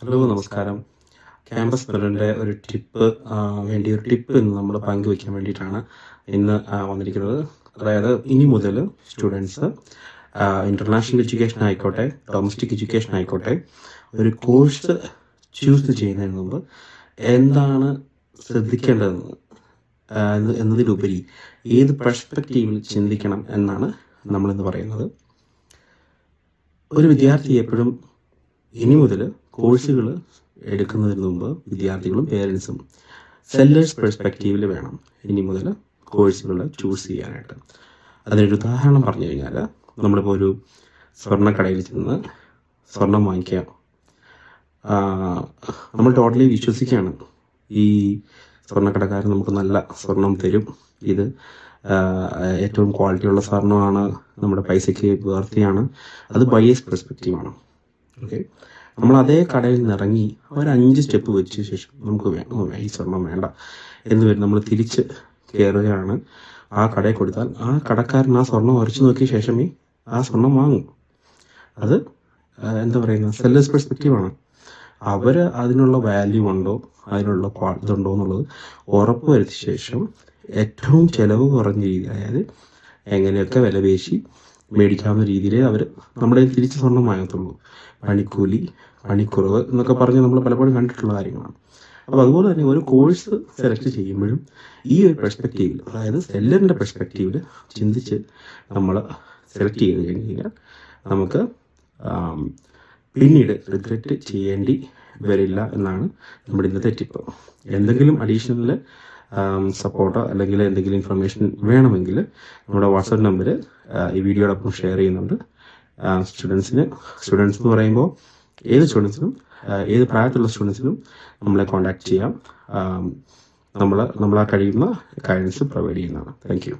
Hello നമസ്കാരം. Campus ബെല്ലിൻ്റെ ഒരു tip ഇന്ന് നമ്മൾ പങ്കുവയ്ക്കാൻ വേണ്ടിയിട്ടാണ് ഇന്ന് വന്നിരിക്കുന്നത്. അതായത് ഇനി മുതൽ സ്റ്റുഡൻസ് ഇൻ്റർനാഷണൽ എഡ്യൂക്കേഷൻ ആയിക്കോട്ടെ, ഡൊമസ്റ്റിക് എഡ്യൂക്കേഷൻ ആയിക്കോട്ടെ, ഒരു കോഴ്സ് ചൂസ് ചെയ്യുന്നതിന് മുമ്പ് എന്താണ് ശ്രദ്ധിക്കേണ്ടതെന്ന് എന്നതിലുപരി ഏത് പെർസ്പെക്റ്റീവിൽ ചിന്തിക്കണം എന്നാണ് നമ്മളിന്ന് പറയുന്നത്. ഒരു വിദ്യാർത്ഥി എപ്പോഴും ഇനി മുതൽ കോഴ്സുകൾ എടുക്കുന്നതിന് മുമ്പ് വിദ്യാർത്ഥികളും പേരൻസും സെല്ലേഴ്സ് പെർസ്പെക്റ്റീവിൽ വേണം ഇനി മുതൽ കോഴ്സുകൾ ചൂസ് ചെയ്യാനായിട്ട്. അതിനൊരു ഉദാഹരണം പറഞ്ഞു കഴിഞ്ഞാൽ, നമ്മളിപ്പോൾ ഒരു സ്വർണ്ണക്കടയിൽ ചെന്ന് സ്വർണം വാങ്ങിക്കുക. നമ്മൾ ടോട്ടലി വിശ്വസിക്കുകയാണ് ഈ സ്വർണ്ണക്കടക്കാരൻ നമുക്ക് നല്ല സ്വർണം തരും, ഇത് ഏറ്റവും ക്വാളിറ്റിയുള്ള സ്വർണ്ണമാണ്, നമ്മുടെ പൈസയ്ക്ക് വർത്തിയാണ്. അത് ബയേഴ്സ് പെർസ്പെക്റ്റീവാണ്. ഓക്കെ, നമ്മൾ അതേ കടയിൽ നിന്ന് ഇറങ്ങി ഒരു 5 സ്റ്റെപ്പ് വെച്ച ശേഷം നമുക്ക് ഈ സ്വർണം വേണ്ട എന്ന് വരും, നമ്മൾ തിരിച്ച് കയറുകയാണ്. ആ കടയിൽ കൊടുത്താൽ ആ കടക്കാരൻ ആ സ്വർണം ഉരച്ചു നോക്കിയ ശേഷമേ ആ സ്വർണം വാങ്ങും. അത് എന്താ പറയുന്നത്, സെല്ലേഴ്സ് പെർസ്പെക്റ്റീവാണ്. അവർ അതിനുള്ള വാല്യൂ ഉണ്ടോ, അതിനുള്ള ഇതുണ്ടോ എന്നുള്ളത് ഉറപ്പ് വരുത്തിയ ശേഷം ഏറ്റവും ചിലവ് കുറഞ്ഞ രീതി, അതായത് എങ്ങനെയൊക്കെ വില പേശി മേടിക്കാവുന്ന രീതിയിൽ അവർ നമ്മുടെ തിരിച്ച് സ്വർണം വാങ്ങത്തുള്ളൂ. പണിക്കൂലി, പണിക്കുറവ് എന്നൊക്കെ പറഞ്ഞ് നമ്മൾ പലപ്പോഴും കണ്ടിട്ടുള്ള കാര്യങ്ങളാണ്. അപ്പോൾ അതുപോലെ തന്നെ ഒരു കോഴ്സ് സെലക്ട് ചെയ്യുമ്പോഴും ഈ ഒരു പെർസ്പെക്റ്റീവിൽ, അതായത് സെല്ലറിൻ്റെ പെർസ്പെക്റ്റീവിൽ ചിന്തിച്ച് നമ്മൾ സെലക്ട് ചെയ്ത് കഴിഞ്ഞാൽ നമുക്ക് പിന്നീട് റിഗ്രറ്റ് ചെയ്യേണ്ടി വരില്ല എന്നാണ് നമ്മുടെ ഇന്നത്തെ ടിപ്പ്. എന്തെങ്കിലും അഡീഷണൽ സപ്പോർട്ടോ അല്ലെങ്കിൽ എന്തെങ്കിലും ഇൻഫർമേഷൻ വേണമെങ്കിൽ നമ്മുടെ വാട്സാപ്പ് നമ്പർ ഈ വീഡിയോടൊപ്പം ഷെയർ ചെയ്യുന്നുണ്ട്. സ്റ്റുഡൻസ് എന്ന് പറയുമ്പോൾ ഏത് സ്റ്റുഡൻസിനും, ഏത് പ്രായത്തിലുള്ള സ്റ്റുഡൻസിനും നമ്മളെ കോൺടാക്ട് ചെയ്യാം. നമ്മൾ കഴിയുന്ന ഗൈഡൻസ് പ്രൊവൈഡ് ചെയ്യുന്നതാണ്. Thank you.